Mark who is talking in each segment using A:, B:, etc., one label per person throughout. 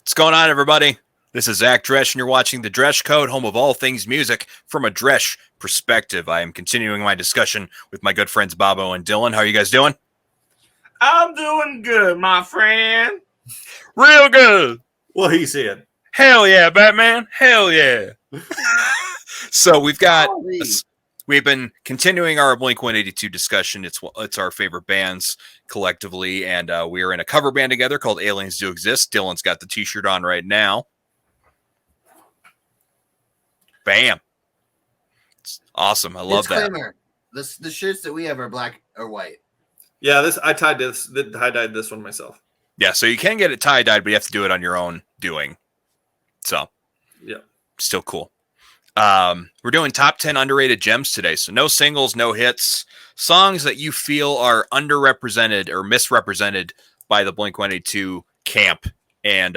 A: What's going on, everybody? This is Zach Dresch, and you're watching The Dresch Code, home of all things music from a Dresch perspective. I am continuing my discussion with my good friends Bobbo and Dylan. How are you guys doing?
B: I'm doing good, my friend.
A: Real good.
B: What he said.
A: Hell yeah, Batman. Hell yeah. So we've been continuing our Blink-182 discussion. It's our favorite bands collectively, and we are in a cover band together called Aliens Do Exist. Dylan's got the t-shirt on right now. Bam. It's awesome. I love
C: Disclaimer, that. The shirts that we have are black or white.
B: Yeah, I tie-dyed this one myself.
A: Yeah, so you can get it tie-dyed, but you have to do it on your own doing. So,
B: yeah,
A: still cool. We're doing top 10 underrated gems today. So no singles, no hits, songs that you feel are underrepresented or misrepresented by the Blink-182 camp. And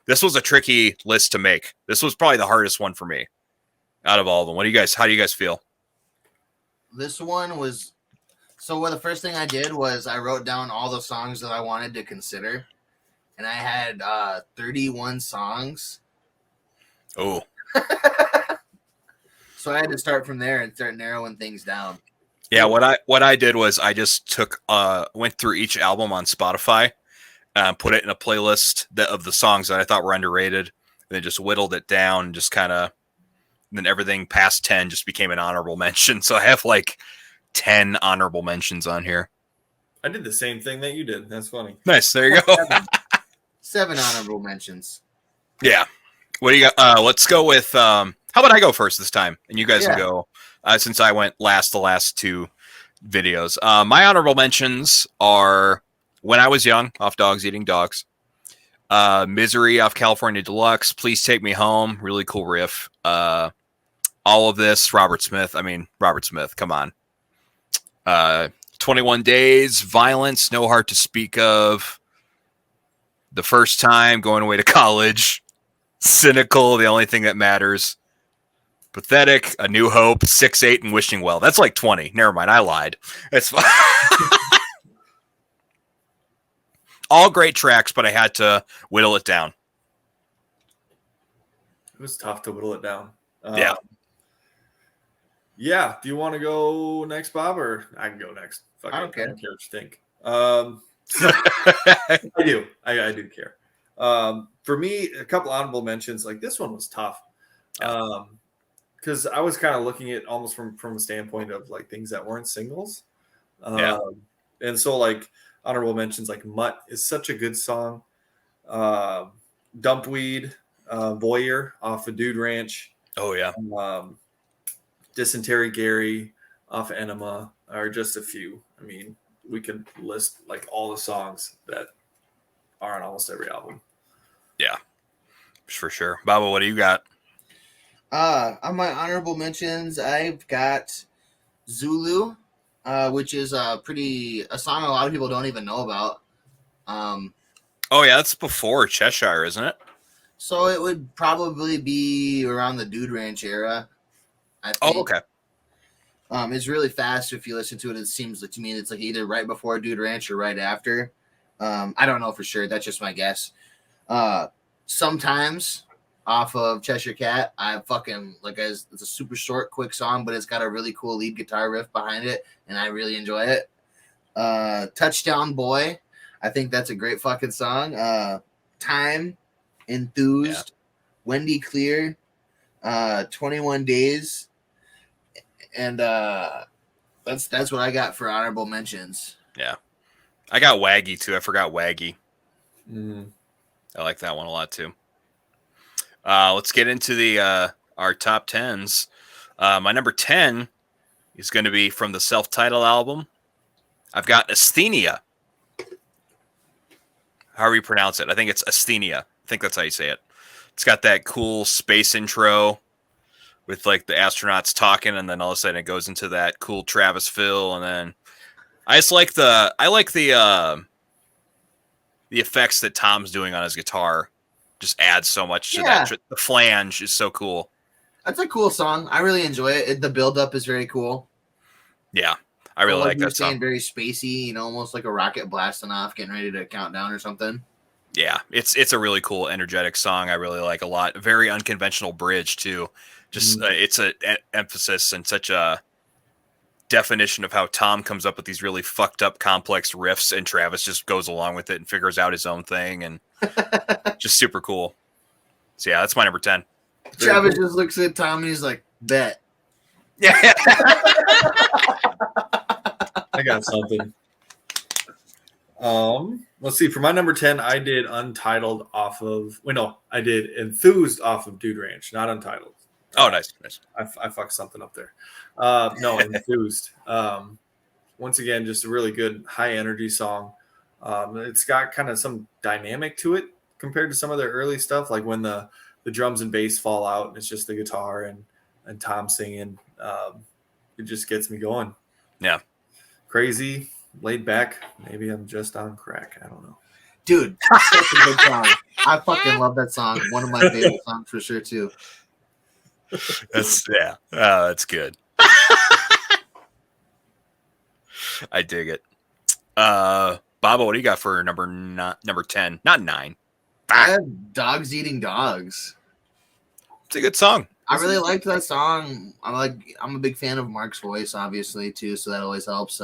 A: this was a tricky list to make. This was probably the hardest one for me out of all of them. How do you guys feel?
C: This one was, the first thing I did was I wrote down all the songs that I wanted to consider. And I had 31 songs.
A: Oh.
C: So I had to start from there and start narrowing things down.
A: Yeah, what I did was I just went through each album on Spotify, put it in a playlist of the songs that I thought were underrated, and then just whittled it down, just kind of, then everything past 10 just became an honorable mention. So I have like 10 honorable mentions on here.
B: I did the same thing that you did. That's funny.
A: Nice. There you go.
C: Seven honorable mentions.
A: Yeah. What do you got? Let's go with, how about I go first this time? And you guys can go, since I went last the last two videos. My honorable mentions are When I Was Young, off Dogs Eating Dogs. Misery, off California Deluxe. Please Take Me Home, really cool riff. All of This, Robert Smith, come on. 21 Days, Violence, No Heart to Speak Of. The First Time, Going Away to College. Cynical, The Only Thing That Matters. Pathetic, A New Hope, 6-8, and Wishing Well. That's like 20. Never mind, I lied. That's fine. All great tracks, but I had to whittle it down.
B: It was tough to whittle it down.
A: Yeah.
B: Yeah. Do you want to go next, Bob, or I can go next?
C: I don't care.
B: I don't care what you think. I do. I do care. For me, a couple honorable mentions. Like this one was tough. Because I was kind of looking at almost from a standpoint of like things that weren't singles. And so like honorable mentions, like Mutt is such a good song. Dumpweed, Voyeur off of Dude Ranch.
A: Oh yeah.
B: Dysentery Gary off of Enema are just a few. I mean, we could list like all the songs that are on almost every album.
A: Yeah, for sure. Bobbo, what do you got?
C: On my honorable mentions, I've got Zulu, which is a song a lot of people don't even know about.
A: Oh yeah, that's before Cheshire, isn't it?
C: So it would probably be around the Dude Ranch era, I think.
A: Oh, okay.
C: It's really fast. If you listen to it, it seems like to me it's like either right before Dude Ranch or right after. I don't know for sure. That's just my guess. Sometimes off of Cheshire Cat, I fucking like it's a super short, quick song, but it's got a really cool lead guitar riff behind it, and I really enjoy it. Touchdown Boy, I think that's a great fucking song. Time, Enthused, Wendy Clear, 21 Days, and that's what I got for honorable mentions.
A: Yeah, I got Waggy too. I forgot Waggy.
B: Mm.
A: I like that one a lot too. Let's get into the our top 10s. My number 10 is going to be from the self-titled album. I've got Asthenia. However you pronounce it. I think it's Asthenia. I think that's how you say it. It's got that cool space intro with like the astronauts talking, and then all of a sudden it goes into that cool Travis fill, and then I just like the effects that Tom's doing on his guitar. Just adds so much to that. The flange is so cool.
C: That's a cool song. I really enjoy it. The build-up is very cool.
A: Yeah, I really like that song.
C: Very spacey, almost like a rocket blasting off, getting ready to count down or something.
A: Yeah, it's a really cool, energetic song. I really like a lot. Very unconventional bridge too. Just it's a emphasis and such a definition of how Tom comes up with these really fucked up, complex riffs, and Travis just goes along with it and figures out his own thing, and just super cool. So yeah, that's my number 10.
C: Travis just looks at Tom and he's like, "Bet."
A: Yeah.
B: I got something. Let's see. For my number 10, I did Untitled off of. Wait, no, I did Enthused off of Dude Ranch, not Untitled.
A: Oh, nice.
B: I fucked something up there. No, Enthused. Once again, just a really good high energy song. It's got kind of some dynamic to it compared to some of their early stuff, like when the drums and bass fall out and it's just the guitar and Tom singing. It just gets me going.
A: Yeah.
B: Crazy, laid back. Maybe I'm just on crack. I don't know.
C: Dude, such a good song. I fucking love that song. One of my favorite songs for sure too.
A: That's good. I dig it. Bobbo, what do you got for number 10? Not 9.
C: I have Dogs Eating Dogs.
A: It's a good song.
C: I really liked that song. I'm a big fan of Mark's voice, obviously, too, so that always helps.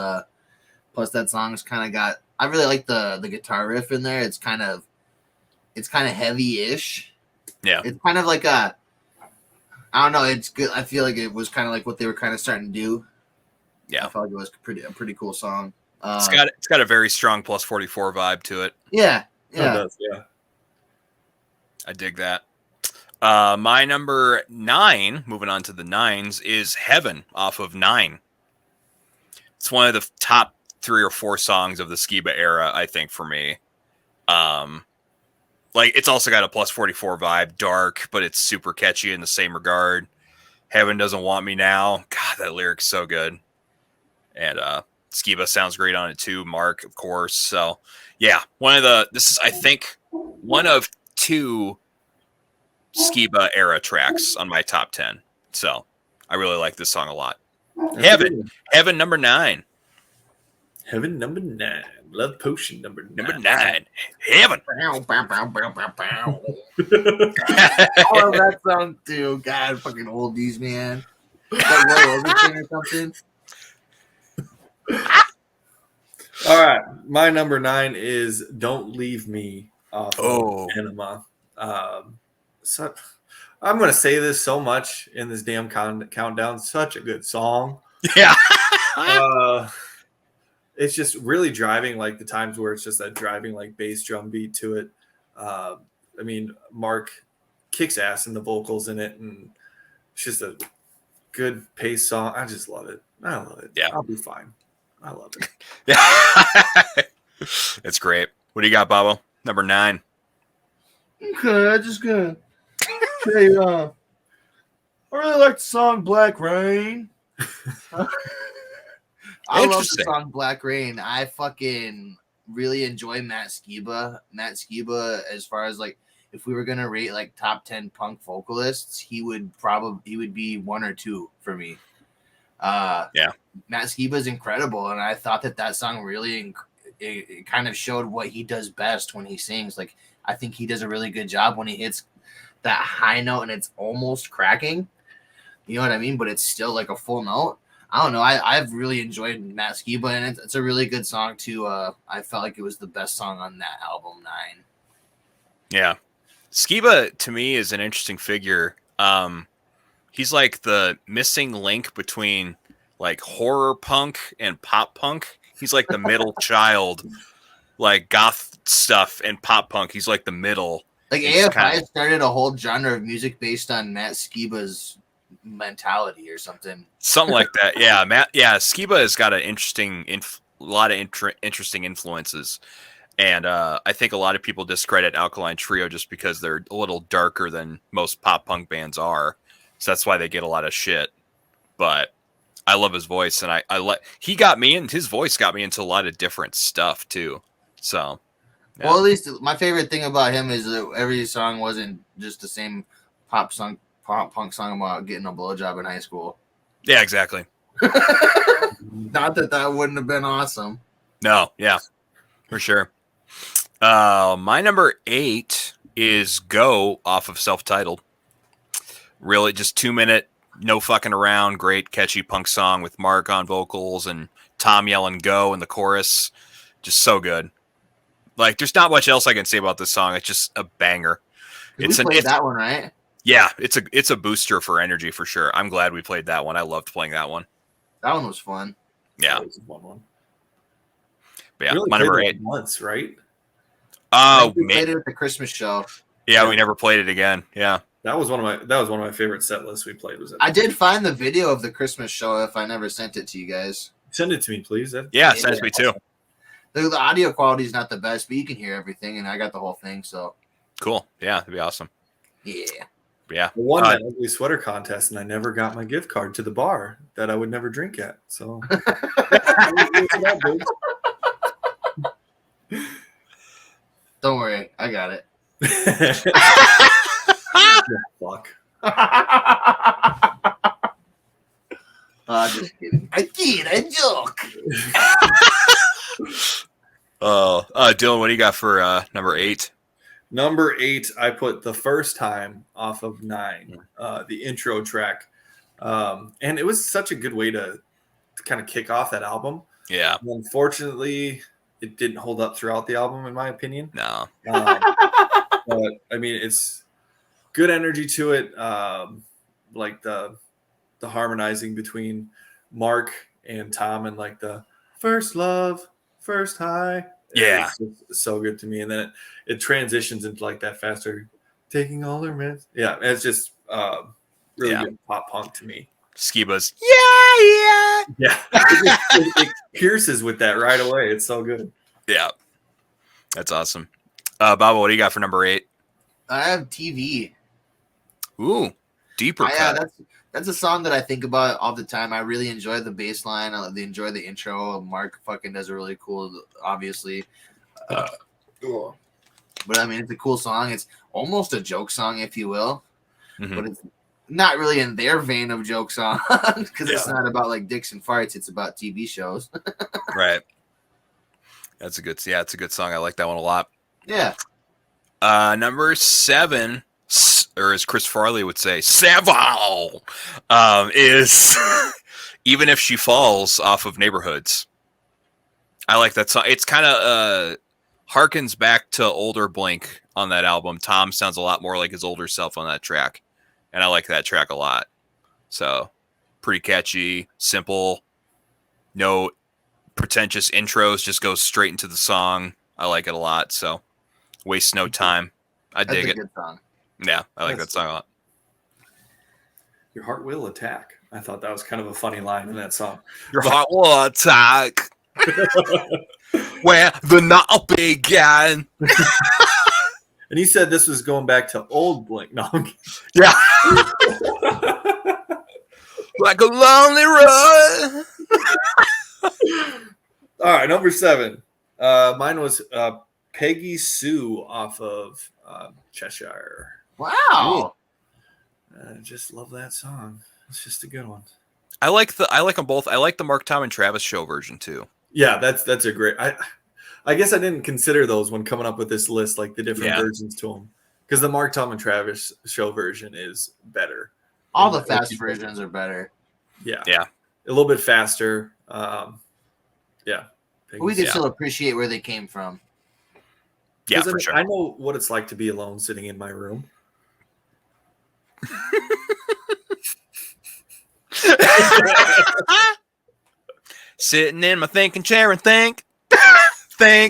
C: Plus, that song's kind of got. I really like the guitar riff in there. It's kind of heavy-ish.
A: Yeah,
C: it's kind of like a. I don't know. It's good. I feel like it was kind of like what they were kind of starting to do.
A: Yeah,
C: I felt like it was a pretty cool song.
A: It's got a very strong plus 44 vibe to it.
C: Yeah.
B: It does, yeah.
A: I dig that. My number 9, moving on to the 9s, is Heaven off of 9. It's one of the top 3 or 4 songs of the Skiba era, I think, for me. Like, it's also got a plus 44 vibe, dark, but it's super catchy in the same regard. Heaven Doesn't Want Me Now. God, that lyric's so good. And Skiba sounds great on it too. Mark, of course. So, yeah, this is, I think, one of 2 Skiba era tracks on my top 10. So, I really like this song a lot. Heaven number 9.
B: Heaven number 9. Love Potion number 9.
A: Number 9. Heaven.
C: I love that song too. God, fucking oldies, man. Like Roy Orbison or something.
B: All right, my number 9 is "Don't Leave Me" off of Enema. So I'm going to say this so much in this damn countdown. Such a good song.
A: Yeah.
B: It's just really driving, like the times where it's just that driving like bass drum beat to it. I mean, Mark kicks ass in the vocals in it, and it's just a good pace song. I just love it. I love it.
A: Yeah,
B: I'll be fine. I love it.
A: Yeah, it's great. What do you got, Bobbo? Number 9.
C: Okay, I just gonna say, I really like the song "Black Rain." I love the song "Black Rain." I fucking really enjoy Matt Skiba. Matt Skiba, as far as like, if we were gonna rate like top 10 punk vocalists, he would be 1 or 2 for me.
A: Yeah,
C: Matt Skiba is incredible, and I thought that song really it kind of showed what he does best when he sings. Like, I think he does a really good job when he hits that high note and it's almost cracking. You know what I mean? But it's still like a full note. I don't know. I've really enjoyed Matt Skiba, and it's a really good song too. I felt like it was the best song on that album, 9.
A: Yeah, Skiba to me is an interesting figure. He's like the missing link between like horror punk and pop punk. He's like the middle child, like goth stuff and pop punk. He's like the middle.
C: Like AFI started a whole genre of music based on Matt Skiba's mentality or something.
A: Something like that. Yeah, Skiba has got an interesting, lot of interesting influences. And I think a lot of people discredit Alkaline Trio just because they're a little darker than most pop punk bands are. So that's why they get a lot of shit. But I love his voice, and he got me, and his voice got me into a lot of different stuff too. So, yeah.
C: Well, at least my favorite thing about him is that every song wasn't just the same pop punk song about getting a blowjob in high school.
A: Yeah, exactly.
C: Not that wouldn't have been awesome.
A: No, yeah, for sure. My number 8 is Go off of Self-Titled. Really, just 2-minute, no fucking around, great catchy punk song with Mark on vocals and Tom yelling "Go" in the chorus. Just so good. Like, there's not much else I can say about this song. It's just a banger.
C: We played that one, right?
A: Yeah, it's a booster for energy for sure. I'm glad we played that one. I loved playing that one.
C: That one was fun.
A: Yeah,
B: that was a fun one.
A: But yeah,
B: We only
A: my number
B: played
A: 8.
B: it once, right?
C: We played it at the Christmas show.
A: Yeah, we never played it again. Yeah,
B: That was one of my favorite set lists we played. Was it?
C: I did find the video of the Christmas show. If I never sent it to you guys,
B: Send it to me, please.
A: send it to me too.
C: the audio quality is not the best, but you can hear everything, and I got the whole thing. So
A: Cool. Yeah, that'd be awesome.
C: yeah.
A: Yeah.
B: I won that ugly sweater contest, and I never got my gift card to the bar that I would never drink at. So,
C: Don't worry, I got it.
B: Fuck.
C: Just kidding. I did. I joke.
A: Dylan, what do you got for number 8?
B: Number 8, I put The First Time off of 9, the intro track. And it was such a good way to kind of kick off that album.
A: Yeah.
B: Unfortunately, it didn't hold up throughout the album, in my opinion.
A: No.
B: But, I mean, it's good energy to it. Like the harmonizing between Mark and Tom and like the first love, first high.
A: Yeah.
B: It's just so good to me. And then it transitions into like that faster taking all her meds. Yeah. It's just really good pop punk to me.
A: Skiba's. Yeah.
B: Yeah. It pierces with that right away. It's so good.
A: Yeah. That's awesome. Bobbo, what do you got for number 8?
C: I have TV.
A: Ooh, deeper cut.
C: That's a song that I think about all the time. I really enjoy the bass line. I enjoy the intro. Mark fucking does a really cool, obviously. But I mean, it's a cool song. It's almost a joke song, if you will. Mm-hmm. But it's not really in their vein of joke song because it's not about like dicks and farts. It's about TV shows.
A: Right. It's a good song. I like that one a lot.
C: Yeah.
A: Number 7, or as Chris Farley would say, Savile, is Even If She Falls off of Neighborhoods. I like that song. It's kind of harkens back to older Blink on that album. Tom sounds a lot more like his older self on that track, and I like that track a lot. So, pretty catchy, simple, no pretentious intros, just goes straight into the song. I like it a lot, so waste no time. I dig it.
C: Good song.
A: Yeah, I like that song a lot.
B: Your heart will attack. I thought that was kind of a funny line in that song.
A: Your heart will attack where the night began.
B: And he said this was going back to old Blink. No,
A: yeah. Like a lonely road.
B: All right, number 7. Mine was Peggy Sue off of Cheshire.
C: Wow.
B: I just love that song. It's just a good one.
A: I like them both. I like the Mark, Tom, and Travis show version too.
B: Yeah, that's a great. I guess I didn't consider those when coming up with this list, like the different versions to them, because the Mark, Tom, and Travis show version is better.
C: All the fast versions are better.
B: Yeah,
A: yeah,
B: a little bit faster. Yeah,
C: but we can still appreciate where they came from.
A: Yeah, for sure.
B: I know what it's like to be alone sitting in my room.
A: Sitting in my thinking chair and think. Bow,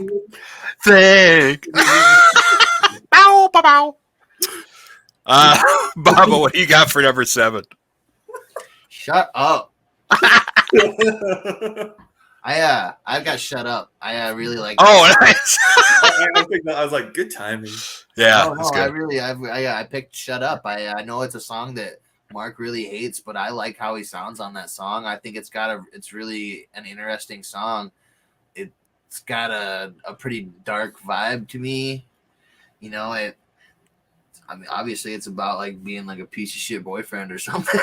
A: bow, bow. Bobbo, what do you got for number 7?
C: Shut up. I've got Shut Up. I really like.
A: Oh, nice.
B: I was like, good timing.
A: Yeah,
C: no, I picked Shut Up. I know it's a song that Mark really hates, but I like how he sounds on that song. I think it's really an interesting song. It's got a pretty dark vibe to me. You know, I mean, obviously it's about like being like a piece of shit boyfriend or something.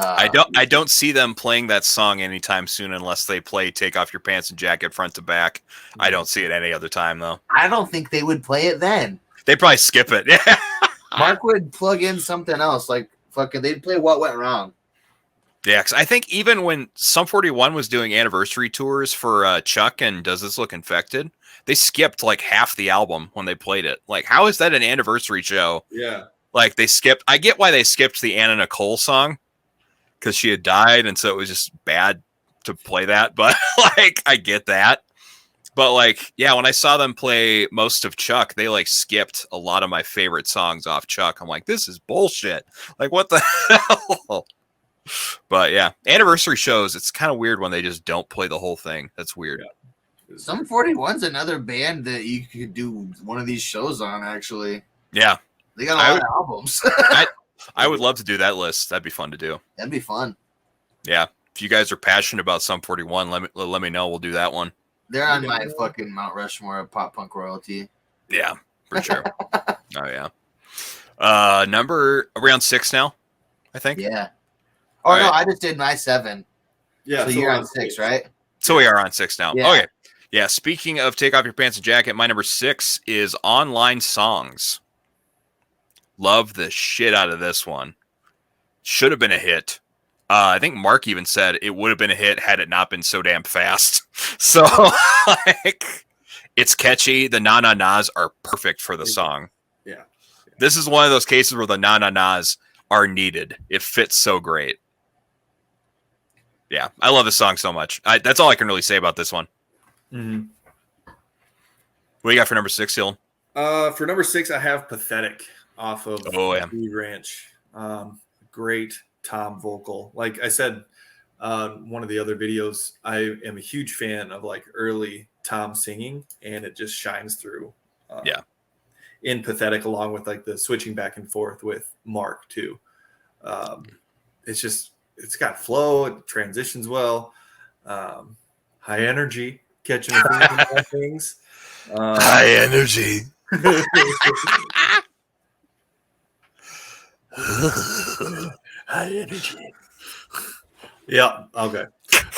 A: I don't see them playing that song anytime soon unless they play "Take Off Your Pants and Jacket" front to back. I don't see it any other time though.
C: I don't think they would play it then.
A: They probably skip it. Yeah.
C: Mark would plug in something else, like fucking. They'd play "What Went Wrong."
A: Yeah, because I think even when Sum 41 was doing anniversary tours for Chuck and Does This Look Infected, they skipped like half the album when they played it. Like, how is that an anniversary show?
B: Yeah.
A: Like, they skipped. I get why they skipped the Anna Nicole song because she had died, and so it was just bad to play that. But, like, I get that. But, like, yeah, when I saw them play most of Chuck, they, like, skipped a lot of my favorite songs off Chuck. I'm like, this is bullshit. Like, what the hell? But yeah, anniversary shows, it's kind of weird when they just don't play the whole thing. That's weird.
B: Yeah.
C: Sum 41's another band that you could do one of these shows on, actually.
A: Yeah.
C: They got a lot of albums.
A: I would love to do that list. That'd be fun to do.
C: That'd be fun.
A: Yeah. If you guys are passionate about Sum 41, let me know. We'll do that one.
C: They're on my fucking Mount Rushmore of pop punk royalty.
A: Yeah, for sure. Oh, yeah. Number around 6 now, I think.
C: Yeah. Oh, no, I just did my 7.
B: Yeah.
C: So you're on 6, right?
A: So we are on 6 now.
C: Yeah.
A: Okay. Yeah. Speaking of Take Off Your Pants and Jacket, my number 6 is Online Songs. Love the shit out of this one. Should have been a hit. I think Mark even said it would have been a hit had it not been so damn fast. So, like, it's catchy. The na-na-nas are perfect for the song.
B: Yeah.
A: This is one of those cases where the na-na-nas are needed. It fits so great. Yeah, I love this song so much. That's all I can really say about this one.
B: Mm-hmm.
A: What do you got for number 6, Hill?
B: For number 6, I have "Pathetic" off of Bee Ranch. Great Tom vocal. Like I said, one of the other videos, I am a huge fan of like early Tom singing, and it just shines through. In "Pathetic," along with like the switching back and forth with Mark too. It's got flow, it transitions well, high energy, catching the things.
A: High energy. High energy.
B: Yeah. Okay.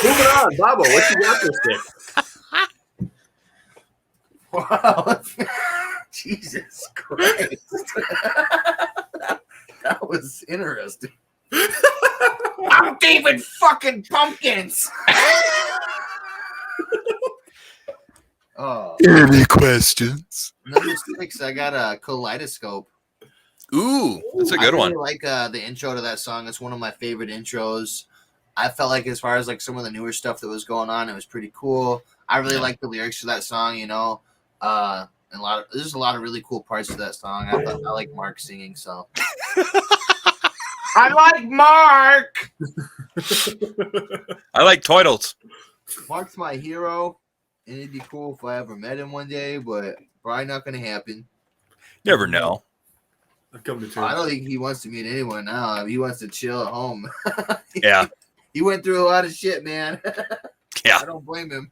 B: Moving on, Bobbo. What you got this dick?
C: Wow. Jesus Christ. That was interesting. I'm David fucking Pumpkins. Oh.
A: Any questions?
C: Number 6, I got a Kaleidoscope.
A: Ooh, that's a good one.
C: I really like the intro to that song. It's one of my favorite intros. I felt like as far as like some of the newer stuff that was going on, it was pretty cool. I really like the lyrics to that song, you know. And there's a lot of really cool parts to that song. I like Mark singing, so I like Mark.
A: I like Toidles.
C: Mark's my hero, and it'd be cool if I ever met him one day, but probably not going to happen.
A: Never know.
B: I've come to terms.
C: I don't think he wants to meet anyone now. He wants to chill at home.
A: Yeah.
C: He went through a lot of shit, man.
A: Yeah.
C: I don't blame him.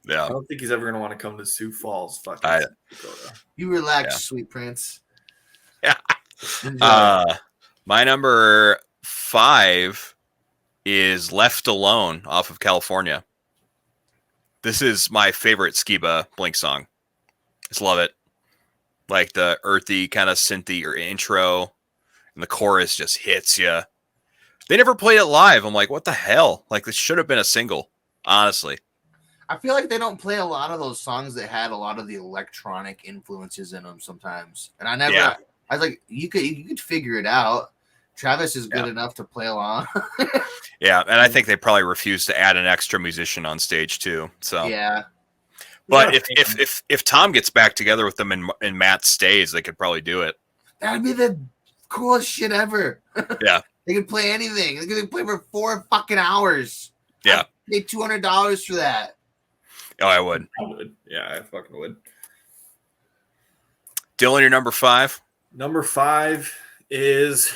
A: Yeah.
B: I don't think he's ever going to want to come to Sioux Falls.
C: You relax, sweet prince.
A: Yeah. My number 5 is "Left Alone" off of California. This is my favorite Skiba Blink song. Just love it. Like the earthy kind of synthy or intro, and the chorus just hits you. They never played it live. I'm like, what the hell? Like, this should have been a single, honestly.
C: I feel like they don't play a lot of those songs that had a lot of the electronic influences in them sometimes. And I was like, you could figure it out. Travis is good enough to play along.
A: Yeah, and I think they probably refused to add an extra musician on stage too. So
C: yeah.
A: But if Tom gets back together with them and Matt stays, they could probably do it.
C: That'd be the coolest shit ever.
A: Yeah.
C: They could play anything. They could play for 4 fucking hours.
A: Yeah.
C: I'd pay $200 for that.
A: Oh, I would.
B: Yeah, I fucking would.
A: Dylan, your number 5?
B: Number 5 is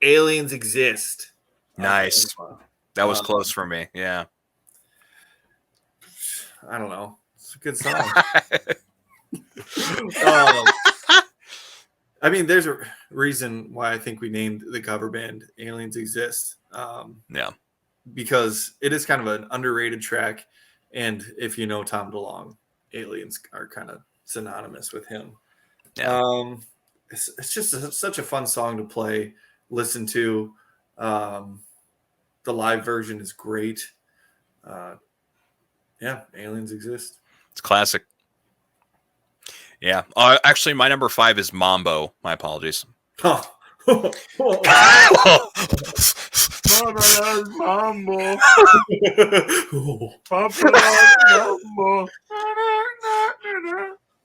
B: "Aliens Exist."
A: Nice. That was close for me. Yeah.
B: I don't know. It's a good song. I mean, there's a reason why I think we named the cover band Aliens Exist.
A: Yeah. Because
B: it is kind of an underrated track. And if you know Tom DeLonge, Aliens are kind of synonymous with him.
A: Yeah.
B: It's just such a fun song to play, listen to. The live version is great. Yeah, Aliens Exist.
A: It's classic. Yeah. Actually, my number 5 is Mambo. My apologies.
B: Huh.
C: Mambo.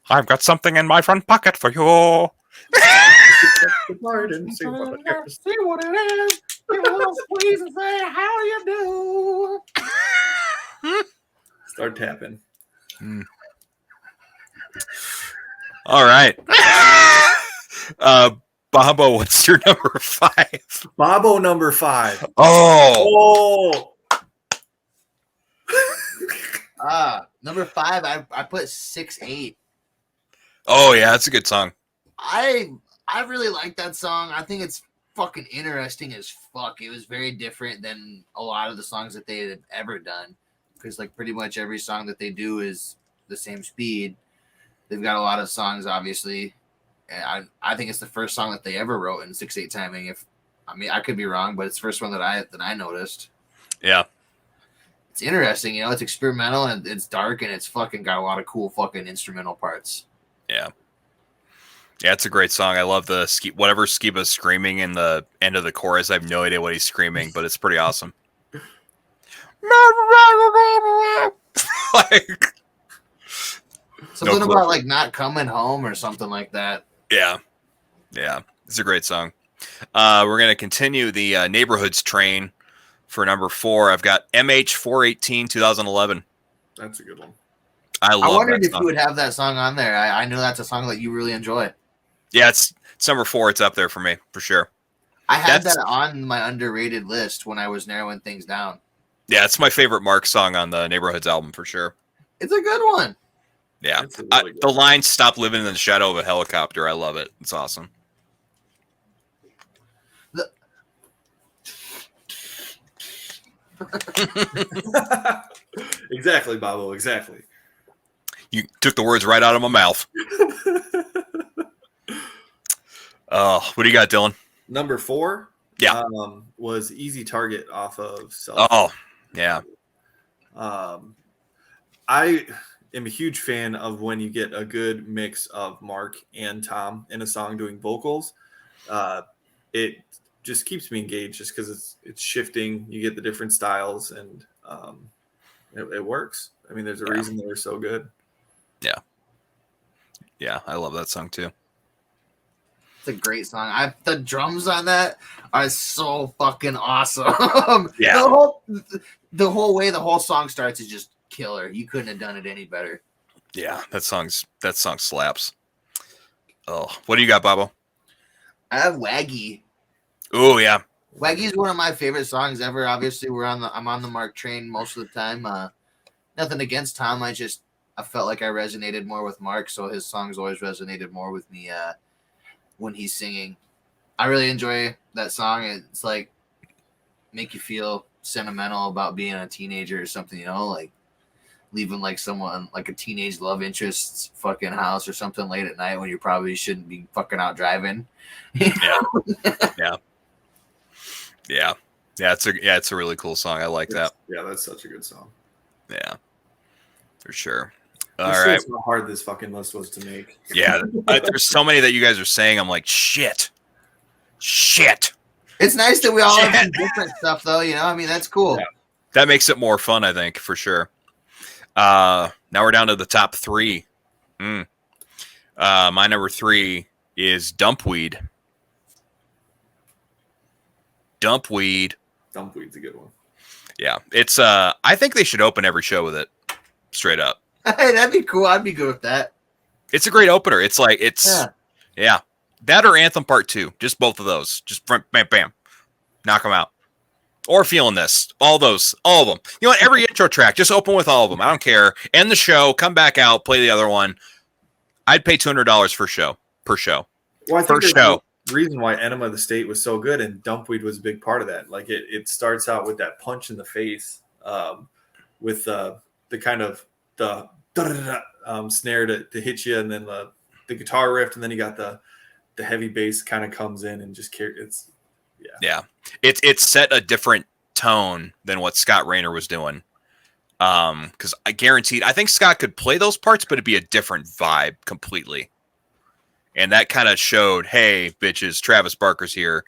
A: I've got something in my front pocket for you.
B: See what it is.
C: Give a little squeeze and say, how you do?
B: Start tapping.
A: All right. Bobbo, what's your number 5?
B: Bobbo number 5.
A: Oh.
C: Number 5, I put 6-8.
A: Oh yeah, that's a good song.
C: I really like that song. I think it's fucking interesting as fuck. It was very different than a lot of the songs that they had ever done, because like pretty much every song that they do is the same speed. They've got a lot of songs, obviously. And I think it's the first song that they ever wrote in 6/8 timing. I could be wrong, but it's the first one that I noticed.
A: Yeah.
C: It's interesting, you know, it's experimental and it's dark and it's fucking got a lot of cool fucking instrumental parts.
A: Yeah. Yeah, it's a great song. I love the whatever Skiba's screaming in the end of the chorus. I have no idea what he's screaming, but it's pretty awesome. Like
C: something about like not coming home or something like that.
A: Yeah. Yeah. It's a great song. We're going to continue the Neighborhoods train for number 4. I've got MH418 2011.
B: That's a good one.
A: I
C: wondered if you would have that song on there. I know that's a song that you really enjoy.
A: Yeah, it's number 4. It's up there for me, for sure.
C: I had that on my underrated list when I was narrowing things down.
A: Yeah, it's my favorite Mark song on the Neighborhoods album, for sure.
C: It's a good one.
A: Yeah. Really the line, "Stop living in the shadow of a helicopter." I love it. It's awesome.
B: Exactly, Bobbo. Exactly.
A: You took the words right out of my mouth. What do you got, Dylan?
B: Number 4.
A: Yeah.
B: Was Easy Target off of Self.
A: Oh, yeah.
B: I am a huge fan of when you get a good mix of Mark and Tom in a song doing vocals. It just keeps me engaged just because it's shifting. You get the different styles and it works. I mean, there's a reason they're so good. Yeah.
A: Yeah, I love that song too.
C: It's a great song. The drums on that are so fucking awesome.
A: Yeah.
C: The whole way the whole song starts is just killer. You couldn't have done it any better.
A: Yeah, that song slaps. Oh, what do you got, Bobbo?
C: I have Waggy.
A: Oh yeah.
C: Waggy's one of my favorite songs ever. Obviously, I'm on the Mark train most of the time. Nothing against Tom. I felt like I resonated more with Mark, so his songs always resonated more with me when he's singing. I really enjoy that song. It's like make you feel sentimental about being a teenager or something, you know, like leaving like someone like a teenage love interest's fucking house or something late at night when you probably shouldn't be fucking out driving.
A: Yeah. Yeah. It's a really cool song. I like that.
B: Yeah, that's such a good song.
A: Yeah, for sure.
B: All right. How hard this fucking list was to make.
A: Yeah, there's so many that you guys are saying. I'm like, shit.
C: It's nice that we all have some different stuff, though. You know, I mean, that's cool.
A: Yeah. That makes it more fun, I think, for sure. Now we're down to the top 3. My number 3 is Dumpweed. Dumpweed's
B: a good one.
A: Yeah, it's I think they should open every show with it, straight up.
C: Hey, that'd be cool. I'd be good with that.
A: It's a great opener. It's like yeah. That or Anthem Part 2, just both of those, just bam, bam, knock them out. Or Feeling This, all of them. You know what? Every intro track, just open with all of them. I don't care. End the show, come back out, play the other one. I'd pay $200 per show.
B: Well, I think
A: First
B: there's
A: show.
B: a reason why Enema of the State was so good, and Dumpweed was a big part of that. Like it starts out with that punch in the face, with the kind of the snare to hit you, and then the guitar riff, and then you got the heavy bass kind of comes in and just it's
A: It's set a different tone than what Scott Rayner was doing. Because I think Scott could play those parts, but it'd be a different vibe completely. And that kind of showed, hey, bitches, Travis Barker's here.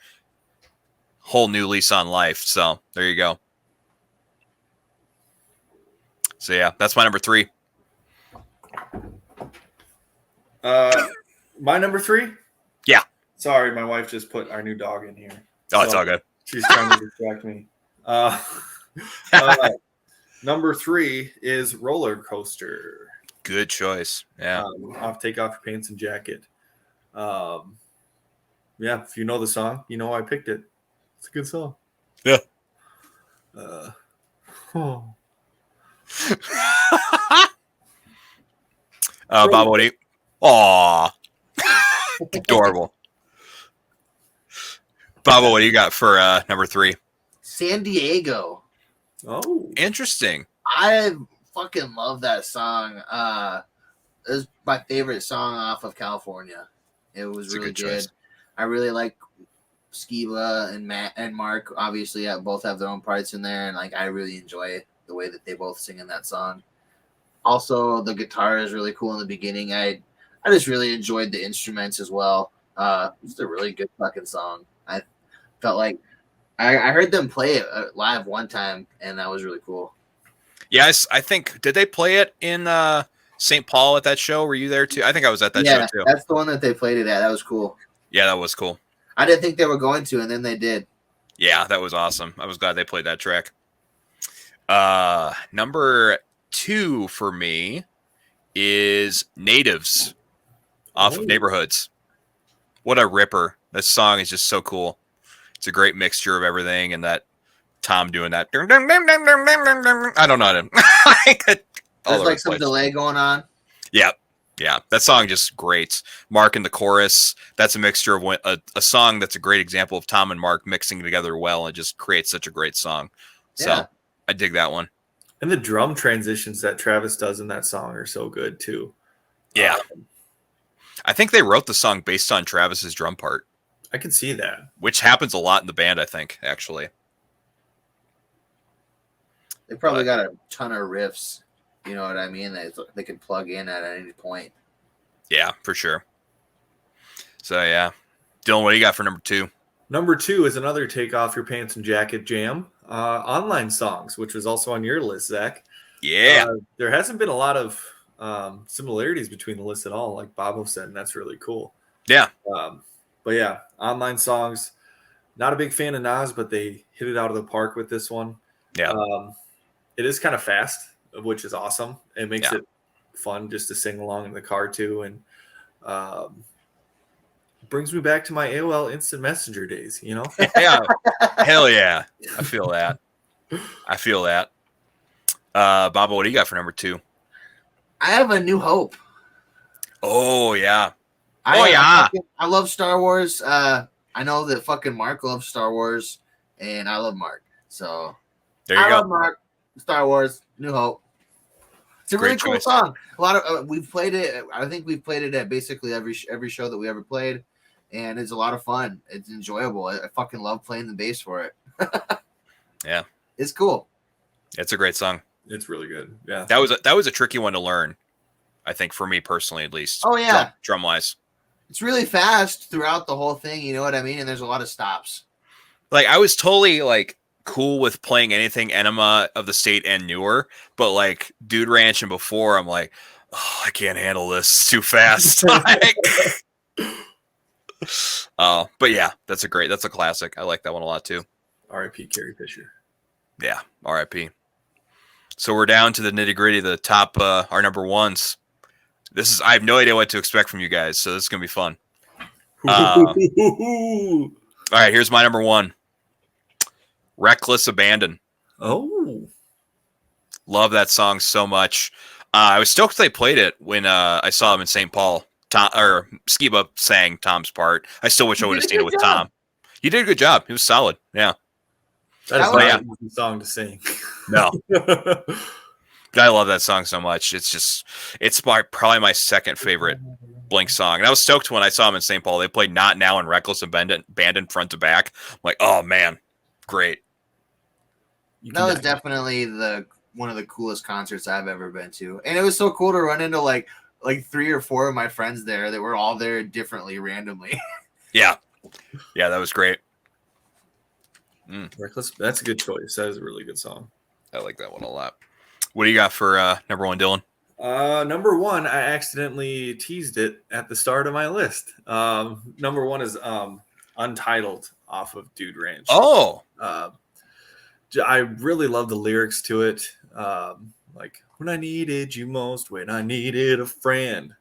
A: Whole new lease on life. So there you go. So yeah, that's my number 3.
B: My number 3?
A: Yeah.
B: Sorry, my wife just put our new dog in here.
A: Oh, it's all good.
B: She's trying to distract me. Number 3 is Roller Coaster.
A: Good choice. Yeah.
B: Take off your pants and jacket. If you know the song, you know why I picked it. It's a good song.
A: Yeah. Bobbo, what do you? Aw. Adorable. Bobbo, what do you got for number 3?
C: San Diego.
B: Oh,
A: interesting.
C: I fucking love that song. It was my favorite song off of California. It was really good. Choice. I really like Skiba and Matt and Mark. Obviously, both have their own parts in there, and like I really enjoy the way that they both sing in that song. Also, the guitar is really cool in the beginning. I just really enjoyed the instruments as well. It's a really good fucking song. I felt like I heard them play it live one time, and that was really cool.
A: Yes, I think did they play it in St. Paul at that show? Were you there too? I think I was at that show too.
C: That's the one that they played it at. That was cool.
A: Yeah, that was cool.
C: I didn't think they were going to, and then they did.
A: Yeah, that was awesome. I was glad they played that track. Number 2 for me is Natives off of Neighborhoods. What a ripper. This song is just so cool. It's a great mixture of everything, and that Tom doing that. I don't know.
C: There's like some delay going on.
A: Yeah. Yeah. That song just great. Mark in the chorus. That's a mixture of a song that's a great example of Tom and Mark mixing together well, and just creates such a great song. So I dig that one.
B: And the drum transitions that Travis does in that song are so good too.
A: Yeah. I think they wrote the song based on Travis's drum part.
B: I can see that.
A: Which happens a lot in the band, I think, actually.
C: They probably got a ton of riffs. You know what I mean? They can plug in at any point.
A: Yeah, for sure. So, yeah. Dylan, what do you got for number 2?
B: Number 2 is another Take Off Your Pants and Jacket jam. Online Songs, which was also on your list, Zach.
A: Yeah.
B: There hasn't been a lot of similarities between the lists at all, like Bobbo said, and that's really cool.
A: Yeah.
B: But yeah, Online Songs. Not a big fan of Nas, but they hit it out of the park with this one.
A: Yeah.
B: It is kind of fast, which is awesome. It makes it fun just to sing along in the car too, and brings me back to my AOL Instant Messenger days. You know?
A: Yeah. Hell yeah. I feel that. Bobbo, what do you got for number 2?
C: I have A New Hope.
A: Oh yeah.
C: I love Star Wars. I know that fucking Mark loves Star Wars, and I love Mark. So
A: there you go.
C: Love Mark, Star Wars, New Hope. It's a really cool song. A lot of we've played it. I think we've played it at basically every show that we ever played, and it's a lot of fun. It's enjoyable. I fucking love playing the bass for it.
A: Yeah,
C: it's cool.
A: It's a great song.
B: It's really good. Yeah,
A: that was a tricky one to learn. I think for me personally, at least.
C: Oh yeah,
A: drum wise.
C: It's really fast throughout the whole thing. You know what I mean? And there's a lot of stops.
A: Like I was totally like cool with playing anything Enema of the State and newer, but like Dude Ranch and before, I'm like, oh, I can't handle this. It's too fast. But yeah, that's a classic. I like that one a lot too.
B: R.I.P. Carrie Fisher.
A: Yeah, R.I.P. So we're down to the nitty gritty, the top, our number ones. I have no idea what to expect from you guys, so this is gonna be fun. All right, here's my number 1. Reckless Abandon.
B: Oh,
A: love that song so much. I was stoked they played it when I saw them in St. Paul Tom or Skiba sang Tom's part. I still wish I would have seen it with Tom. You did a good job. He was solid. Yeah.
B: That is not an easy song to sing.
A: No. But I love that song so much. It's probably my second favorite Blink song. And I was stoked when I saw them in St. Paul. They played Not Now and Reckless Abandon front to back. I'm like, oh man, great.
C: That was definitely one of the coolest concerts I've ever been to. And it was so cool to run into like 3 or 4 of my friends there that were all there differently, randomly.
A: Yeah. Yeah, that was great.
B: Reckless, that's a good choice. That is a really good song.
A: I like that one a lot. What do you got for number 1, Dylan?
B: Number 1, I accidentally teased it at the start of my list. Number 1 is Untitled off of Dude Ranch.
A: Oh.
B: I really love the lyrics to it. Like, when I needed you most, when I needed a friend.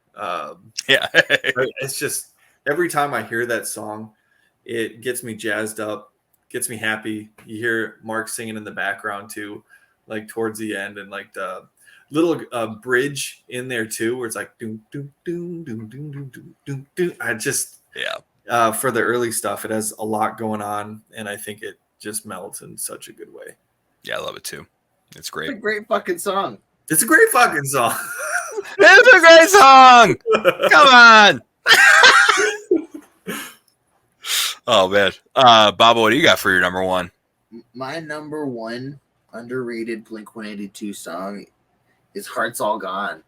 A: Yeah.
B: It's just, every time I hear that song, it gets me jazzed up, gets me happy. You hear Mark singing in the background too, like towards the end, and like the little bridge in there too, where it's like doom doom doom doom doom doom doom doom doom. I just for the early stuff, it has a lot going on, and I think it just melts in such a good way.
A: Yeah, I love it too. It's great.
C: It's a great fucking song.
B: It's a great fucking song.
A: It's a great song. Come on. Oh man, Bobbo, what do you got for your number 1?
C: My number 1 underrated Blink-182 song is "Heart's All Gone."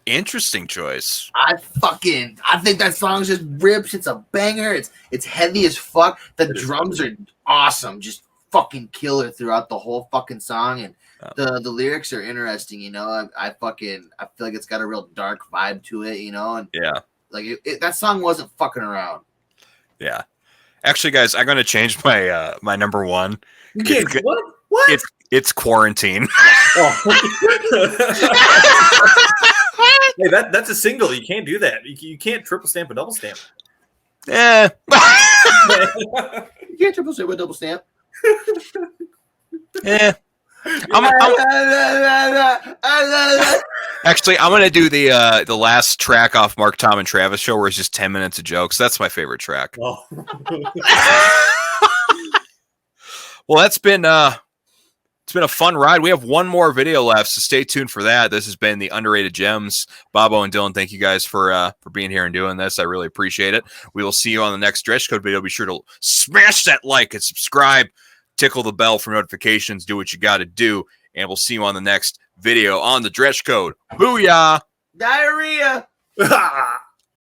A: Interesting choice.
C: I think that song just rips. It's a banger. It's heavy as fuck. The drums are awesome, just fucking killer throughout the whole fucking song, and the lyrics are interesting. You know, I feel like it's got a real dark vibe to it. You know, and like that song wasn't fucking around.
A: Yeah, actually, guys, I'm going to change my my number 1.
B: You can't. What?
A: It's Quarantine.
B: Hey, that's a single. You can't do that. You can't triple stamp a double stamp.
A: Yeah.
C: You can't triple stamp a double stamp.
A: Yeah. Actually, I'm gonna do the last track off Mark, Tom, and Travis show, where it's just 10 minutes of jokes. That's my favorite track.
B: Oh.
A: Well, it's been a fun ride. We have one more video left, so stay tuned for that. This has been the Underrated Gems. Bobbo and Dylan, thank you guys for being here and doing this. I really appreciate it. We will see you on the next Dress Code video. Be sure to smash that like and subscribe. Tickle the bell for notifications. Do what you got to do. And we'll see you on the next video on the Dress Code. Booyah!
C: Diarrhea!